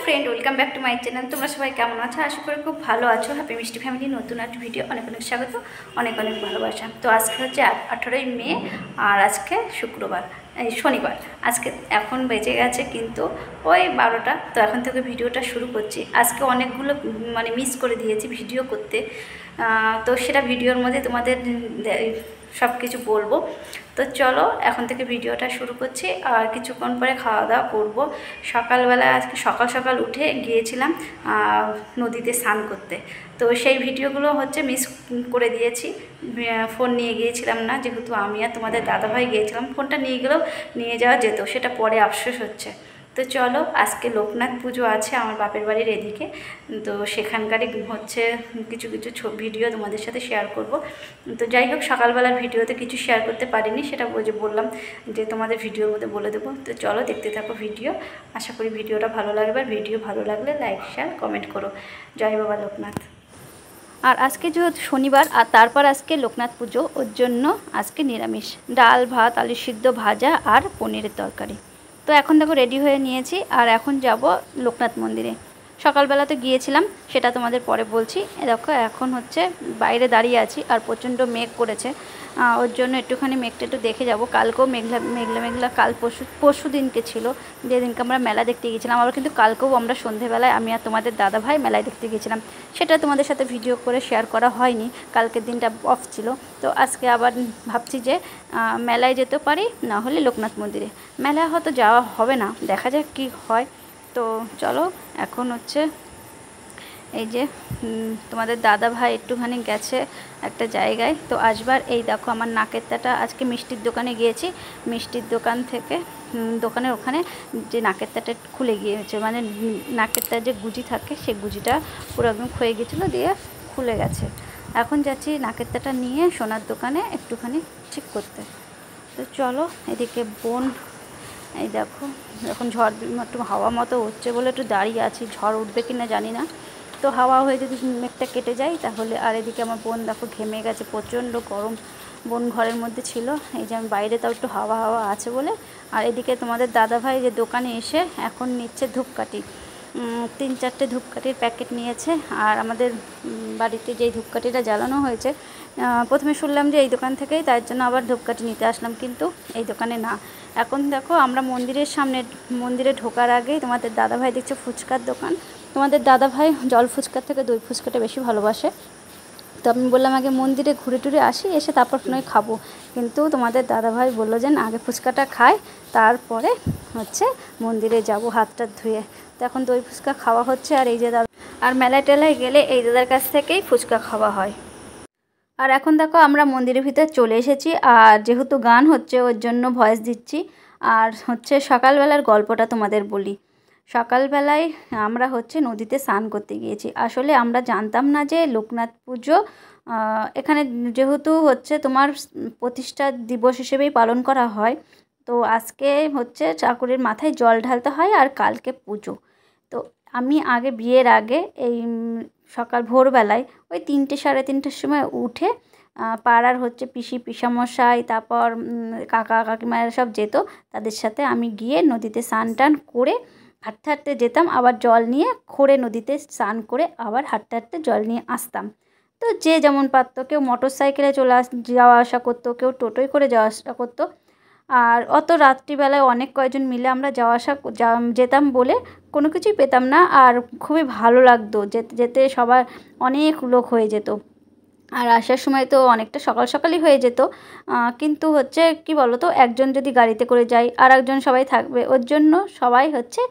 Friend, welcome back to my channel. তোমরা সবাই কেমন আছো? আশা করি খুব ভালো আছো। হ্যাপি মিষ্টি ফ্যামিলি নতুন একটা ভিডিও অনেক অনেক স্বাগত, অনেক অনেক ভালোবাসা। তো আজকে হচ্ছে 18ই মে, আর আজকে শুক্রবার, এই শনিবার। আজকে এখন বেজে গেছে কিন্তু ওই 12টা। তো এখন থেকে ভিডিওটা শুরু করছি। আজকে অনেকগুলো মিস করে দিয়েছি ভিডিও করতে, তো সেটা ভিডিওর মধ্যে তোমাদের সব কিছু বলবো। তো চলো এখন থেকে ভিডিওটা শুরু করছি, আর কিছুক্ষণ পরে খাওয়া দাওয়া করবো। সকালবেলা আজকে সকাল সকাল উঠে গিয়েছিলাম নদীতে স্নান করতে, তো সেই ভিডিওগুলো হচ্ছে মিস করে দিয়েছি। ফোন নিয়ে গিয়েছিলাম না, যেহেতু আমি আর তোমাদের দাদাভাই গিয়েছিলাম। ফোনটা নিয়ে গেলেও নিয়ে যাওয়া যেত, সেটা পরে আফসোস হচ্ছে। তো চলো, আজকে লোকনাথ পুজো আছে আমার বাপের বাড়ির এদিকে, তো সেখানকারই হচ্ছে কিছু কিছু ভিডিও তোমাদের সাথে শেয়ার করব। তো যাই হোক, সকালবেলার ভিডিওতে কিছু শেয়ার করতে পারিনি, সেটা বললাম যে তোমাদের ভিডিওর মধ্যে বলে দেবো। তো চলো দেখতে থাকো ভিডিও। আশা করি ভিডিওটা ভালো লাগবে, আর ভিডিও ভালো লাগলে লাইক শেয়ার কমেন্ট করো। জয় বাবা লোকনাথ। আর আজকে যেহেতু শনিবার, আর তারপর আজকে লোকনাথ পুজো, ওর জন্য আজকে নিরামিষ, ডাল ভাত, আলু সিদ্ধ, ভাজা আর পনিরের তরকারি। তো এখন দেখো রেডি হয়ে নিয়েছি, আর এখন যাব লোকনাথ মন্দিরে। সকালবেলাতে গিয়েছিলাম, সেটা তোমাদের পরে বলছি। দেখো এখন হচ্ছে বাইরে দাঁড়িয়ে আছি, আর প্রচণ্ড মেঘ করেছে, ওর জন্য একটুখানি মেঘটা একটু দেখে যাব। কালকেও মেঘলা মেঘলা মেঘলা, কাল পরশু দিনকে ছিল, যেদিনকে আমরা মেলা দেখতে গিয়েছিলাম। আবার কিন্তু কালকেও আমরা সন্ধেবেলায় আমি আর তোমাদের দাদাভাই মেলায় দেখতে গিয়েছিলাম, সেটা তোমাদের সাথে ভিডিও করে শেয়ার করা হয়নি, কালকের দিনটা অফ ছিল। তো আজকে আবার ভাবছি যে মেলায় যেতে পারি, না হলে লোকনাথ মন্দিরে। মেলা হয়তো যাওয়া হবে না, দেখা যাক কী হয়। তো চলো, এখন হচ্ছে এই যে তোমাদের দাদা ভাই একটুখানি গেছে একটা জায়গায়, তো আসবার। এই দেখো আমার নাকের তাটা, আজকে মিষ্টির দোকানে গিয়েছি, মিষ্টির দোকান থেকে দোকানের ওখানে যে নাকের তাটা খুলে গিয়েছে, মানে নাকের তার যে গুজি থাকে, সেই গুজিটা পুরো একদম ক্ষয়ে গিয়েছিলো, দিয়ে খুলে গেছে। এখন যাচ্ছি নাকের তাটা নিয়ে সোনার দোকানে একটুখানি ঠিক করতে। তো চলো, এদিকে বোন, এই দেখো এখন ঝড় একটু হাওয়া মতো হচ্ছে বলে একটু দাঁড়িয়ে আছি, ঝড় উঠবে কি না জানি না। তো হাওয়া হয়ে যদি মেঘটা কেটে যায় তাহলে। আর এদিকে আমার বোন দেখো ঘেমে গেছে, প্রচণ্ড গরম। বোন ঘরের মধ্যে ছিল, এই যে আমি বাইরে, তাও একটু হাওয়া হাওয়া আছে বলে। আর এদিকে তোমাদের দাদাভাই যে দোকানে এসে এখন নিচ্ছে ধূপকাঠি, 3-4টে ধূপকাঠির প্যাকেট নিয়েছে। আর আমাদের বাড়িতে যেই ধূপকাঠিটা জ্বালানো হয়েছে, প্রথমে শুনলাম যে এই দোকান থেকেই, তার জন্য আবার ধূপকাঠি নিতে আসলাম, কিন্তু এই দোকানে না। এখন দেখো আমরা মন্দিরের সামনে, মন্দিরে ঢোকার আগেই তোমাদের দাদাভাই দেখছে ফুচকার দোকান। তোমাদের দাদাভাই জল ফুচকার থেকে দই ফুচকাটা বেশি ভালোবাসে। তো আমি বললাম আগে মন্দিরে ঘুরে টুরে আসি, এসে তারপর নয় খাবো। কিন্তু তোমাদের দাদাভাই বললো যে আগে ফুচকাটা খাই, তারপরে হচ্ছে মন্দিরে যাব হাতটা ধুয়ে। তো এখন দই ফুচকা খাওয়া হচ্ছে। আর এই যে দাদা, আর মেলায় টেলায় গেলে এই দাদার কাছ থেকেই ফুচকা খাওয়া হয়। আর এখন দেখো আমরা মন্দিরের ভিতরে চলে এসেছি, আর যেহেতু গান হচ্ছে ওর জন্য ভয়েস দিচ্ছি। আর হচ্ছে সকালবেলার গল্পটা তোমাদের বলি। সকালবেলায় আমরা হচ্ছে নদীতে স্নান করতে গিয়েছি। আসলে আমরা জানতাম না যে লোকনাথ পুজো এখানে যেহেতু হচ্ছে তোমার প্রতিষ্ঠা দিবস হিসেবেই পালন করা হয়। তো আজকে হচ্ছে ঠাকুরের মাথায় জল ঢালতে হয়, আর কালকে পুজো। তো আমি আগে, বিয়ের আগে, এই সকাল ভোরবেলায় ওই 3টে সাড়ে 3টের সময় উঠে পাড়ার হচ্ছে পিসি পিসামশাই, তারপর কাকা কাকিমারা সব যেত, তাদের সাথে আমি গিয়ে নদীতে স্নান টান করে হাঁটতে হাঁটতে যেতাম, আবার জল নিয়ে খোঁড়ে নদীতে স্নান করে আবার হাঁটতে হাঁটতে জল নিয়ে আসতাম। তো যে যেমন পারতো, কেউ মোটর সাইকেলে যাওয়া আসা করতো, কেউ টোটোয় করে যাওয়া আসা করতো। আর অত রাত্রিবেলায় অনেক কয়জন মিলে আমরা যাওয়া আসা যেতাম বলে কোনো কিছুই পেতাম না, আর খুবই ভালো লাগতো যেতে যেতে। সবার অনেক লোক হয়ে যেত, আর আসার সময় তো অনেকটা সকাল সকালই হয়ে যেত। কিন্তু হচ্ছে কি বলো তো, একজন যদি গাড়িতে করে যায়, আর একজন সবাই থাকবে, ওর জন্য সবাই হচ্ছে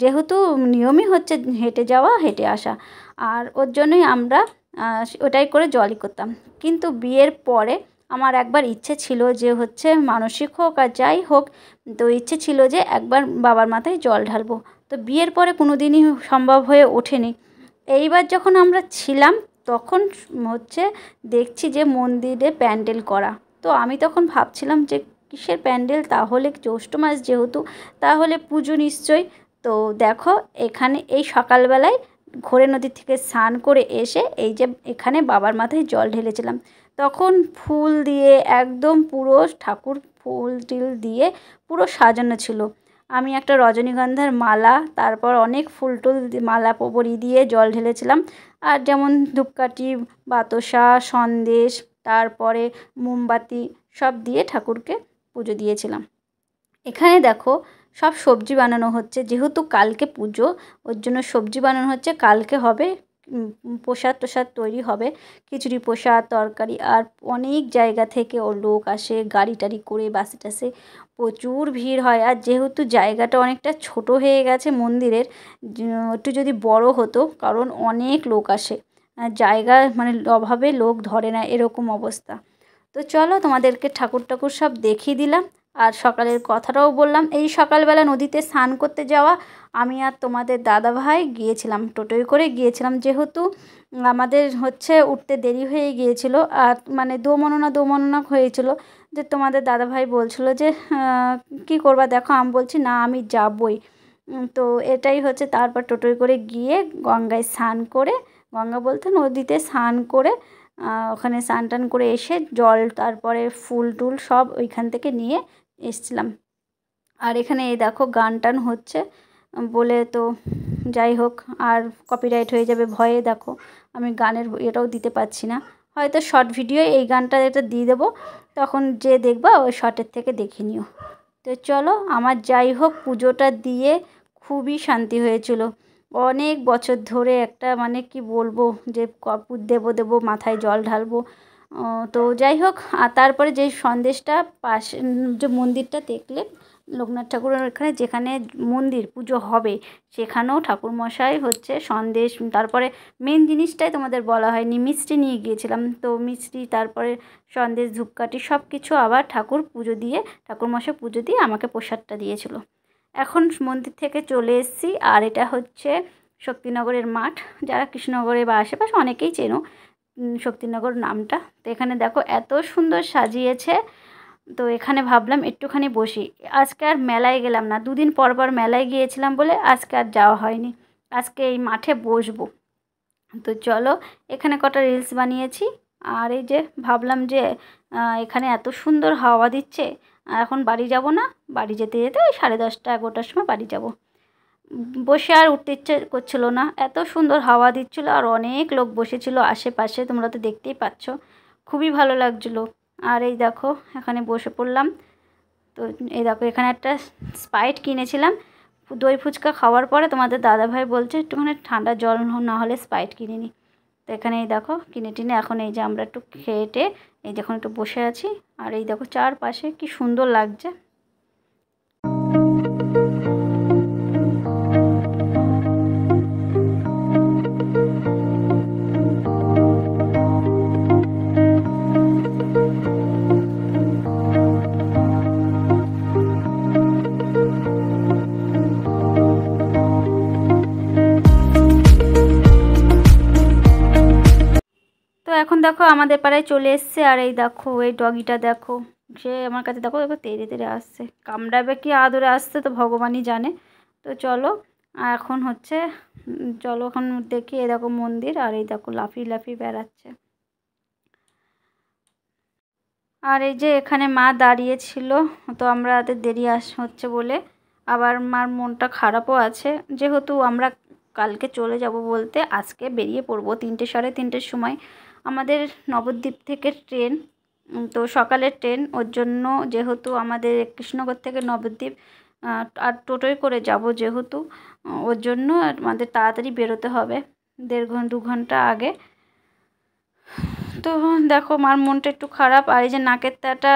যেহেতু নিয়মই হচ্ছে হেঁটে যাওয়া হেঁটে আসা, আর ওর জন্যই আমরা ওটাই করে জলই করতাম। কিন্তু বিয়ের পরে আমার একবার ইচ্ছে ছিল যে হচ্ছে মানসিক হোক আর যাই হোক, তো ইচ্ছে ছিল যে একবার বাবার মাথায় জল ঢালবো। তো বিয়ের পরে কোনো দিনই সম্ভব হয়ে ওঠেনি। এইবার যখন আমরা ছিলাম, তখন হচ্ছে দেখছি যে মন্দিরে প্যান্ডেল করা। তো আমি তখন ভাবছিলাম যে কিসের প্যান্ডেল, তাহলে জ্যৈষ্ঠ মাস যেহেতু, তাহলে পুজো নিশ্চয়ই। তো দেখো এখানে এই সকালবেলায় ঘোরে নদী থেকে স্নান করে এসে এই যে এখানে বাবার মাথায় জল ঢেলেছিলাম। তখন ফুল দিয়ে একদম পুরো ঠাকুর ফুল টিল দিয়ে পুরো সাজানো ছিল। আমি একটা রজনীগন্ধার মালা, তারপর অনেক ফুল টুল মালা পরিয়ে দিয়ে জল ঢেলেছিলাম। আর যেমন ধূপকাঠি, বাতাসা, সন্দেশ, তারপরে মোমবাতি সব দিয়ে ঠাকুরকে পুজো দিয়েছিলাম। এখানে দেখো সব সবজি বানানো হচ্ছে, যেহেতু কালকে পুজো ওর জন্য সবজি বানানো হচ্ছে। কালকে হবে প্রসাদ টোসাদ তৈরি হবে, খিচুড়ি প্রসাদ তরকারি। আর অনেক জায়গা থেকে ও লোক আসে গাড়ি টাড়ি করে, বাসে টাসে প্রচুর ভিড় হয়। আর যেহেতু জায়গাটা অনেকটা ছোট হয়ে গেছে মন্দিরের, একটু যদি বড় হতো, কারণ অনেক লোক আসে, জায়গা মানে অভাবে লোক ধরে না, এরকম অবস্থা। তো চলো তোমাদেরকে ঠাকুর টাকুর সব দেখিয়ে দিলাম, আর সকালের কথাটাও বললাম। এই সকালবেলা নদীতে স্নান করতে যাওয়া আমি আর তোমাদের দাদাভাই গিয়েছিলাম, টোটোয় করে গিয়েছিলাম, যেহেতু আমাদের হচ্ছে উঠতে দেরি হয়ে গিয়েছিল। আর মানে দোমননা হয়েছিল, যে তোমাদের দাদাভাই বলছিল যে কী করবা দেখো, আমি বলছি না আমি যাবই। তো এটাই হচ্ছে, তারপর টোটোয় করে গিয়ে গঙ্গায় স্নান করে, গঙ্গা বলতে নদীতে স্নান করে, ওখানে স্নান টান করে এসে জল, তারপরে ফুল টুল সব ওইখান থেকে নিয়ে এসছিলাম। আর এখানে এই দেখো গান টান হচ্ছে বলে, তো যাই হোক, আর কপিরাইট হয়ে যাবে ভয়ে দেখো আমি গানের এটাও দিতে পারছি না। হয়তো শর্ট ভিডিও এই গানটা এটা দিয়ে দেবো, তখন যে দেখবা ওই শর্টের থেকে দেখে নিও। তো চলো, আমার যাই হোক পুজোটা দিয়ে খুবই শান্তি হয়েছিল। অনেক বছর ধরে একটা মানে কি বলবো, যে কর্পূর দেবো মাথায় জল ঢালবো। তো যাই হোক, আর তারপরে যে সন্দেশটা পাশে যে মন্দিরটা দেখলে লোকনাথ ঠাকুরের এখানে যেখানে মন্দির পুজো হবে, সেখানেও ঠাকুরমশাই হচ্ছে সন্দেশ, তারপরে মেন জিনিসটাই তোমাদের বলা হয়নি, মিষ্টি নিয়ে গিয়েছিলাম। তো মিষ্টি, তারপরে সন্দেশ, ধূপকাঠি সব কিছু আবার ঠাকুরমশাই পুজো দিয়ে আমাকে প্রসাদটা দিয়েছিল। এখন মন্দির থেকে চলে এসেছি, আর এটা হচ্ছে শক্তিনগরের মাঠ। যারা কৃষ্ণনগরে বা আশেপাশে অনেকেই চেনো শক্তিনগর নামটা। তো এখানে দেখো এত সুন্দর সাজিয়েছে, তো এখানে ভাবলাম একটুখানি বসি। আজকে আর মেলায় গেলাম না, দুদিন পর পর মেলায় গিয়েছিলাম বলে আজকে আর যাওয়া হয়নি। আজকে এই মাঠে বসবো। তো চলো, এখানে কটা রিলস বানিয়েছি। আর এই যে ভাবলাম যে এখানে এত সুন্দর হাওয়া দিচ্ছে, এখন বাড়ি যাব না, বাড়ি যেতে যেতে ওই 10:30 11টার সময় বাড়ি যাব। বসে আর উঠতে ইচ্ছে করছিল না, এত সুন্দর হাওয়া দিচ্ছিল, আর অনেক লোক বসেছিল আশেপাশে, তোমরা তো দেখতেই পাচ্ছ, খুবই ভালো লাগছিলো। আর এই দেখো এখানে বসে পড়লাম। তো এই দেখো এখানে একটা স্প্রাইট কিনেছিলাম। দই ফুচকা খাওয়ার পরে তোমাদের দাদাভাই বলছে একটুখানি ঠান্ডা জল না হলে স্প্রাইট কিনে নি। তো এখানে এই দেখো কিনে টিনে এখন এই যে আমরা একটু খেয়ে এই দেখুন একটু বসে আছি। আর এই দেখো চারপাশে কি সুন্দর লাগছে। তো এখন দেখো আমাদের পাড়ায় চলে এসছে, আর এই দেখো এই ডগিটা দেখো, সে আমার কাছে দেখো দেখো তেড়ে তেড়ে আসছে, কামড়াবে কি আদরে আসছে তো ভগবানই জানে। তো চলো এখন হচ্ছে চলো এখন দেখি, এই দেখো মন্দির, আর এই দেখো লাফিয়ে লাফিয়ে বেড়াচ্ছে। আর এই যে এখানে মা দাঁড়িয়েছিল, তো আমাদের দেরি হচ্ছে বলে, আবার মার মনটা খারাপও আছে, যেহেতু আমরা কালকে চলে যাব বলতে আজকে বেরিয়ে পড়বো 3টে 3:30-র সময় আমাদের নবদ্বীপ থেকে ট্রেন। তো সকালের ট্রেন, ওর জন্য যেহেতু আমাদের কৃষ্ণনগর থেকে নবদ্বীপ আর টোটোয় করে যাব, যেহেতু ওর জন্য আমাদের তাড়াতাড়ি বেরোতে হবে 1.5-2 ঘন্টা আগে। তো দেখো মার মনটা একটু খারাপ। আর এই যে নাকের তাটা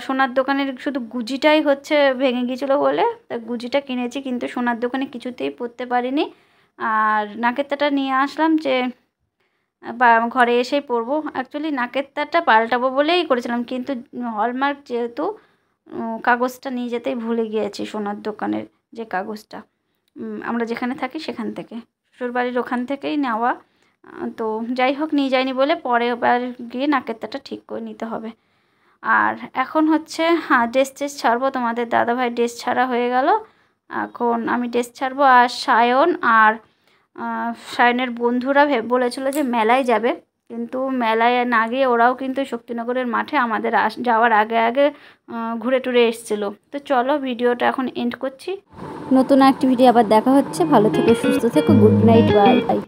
সোনার দোকানের শুধু গুজিটাই হচ্ছে ভেঙে গিয়েছিলো বলে গুজিটা কিনেছি, কিন্তু সোনার দোকানে কিছুতেই পরতে পারিনি। আর নাকের তাটা নিয়ে আসলাম যে ঘরে এসেই পরবো। অ্যাকচুয়ালি নাকের তারটা পাল্টাবো বলেই করেছিলাম, কিন্তু হলমার্ক যেহেতু কাগজটা নিয়ে যেতেই ভুলে গিয়েছি, সোনার দোকানের যে কাগজটা আমরা যেখানে থাকি সেখান থেকে, শ্বশুরবাড়ির ওখান থেকেই নেওয়া। তো যাই হোক নিয়ে যাইনি বলে পরে এবার গিয়ে নাকের তারটা ঠিক করে নিতে হবে। আর এখন হচ্ছে ড্রেস ছাড়বো, তোমাদের দাদাভাই ড্রেস ছাড়া হয়ে গেল, এখন আমি ড্রেস ছাড়বো। আর সায়নের বন্ধুরা বলেছিল যে মেলায় যাবে, কিন্তু মেলায় না গিয়ে ওরাও কিন্তু শক্তিনগরের মাঠে আমাদের যাওয়ার আগে আগে ঘুরে টুরে এসেছিলো। তো চলো ভিডিওটা এখন এন্ড করছি, নতুন একটি ভিডিও আবার দেখা হচ্ছে। ভালো থেকো, সুস্থ থেকো, গুড নাইট, বাই বাই।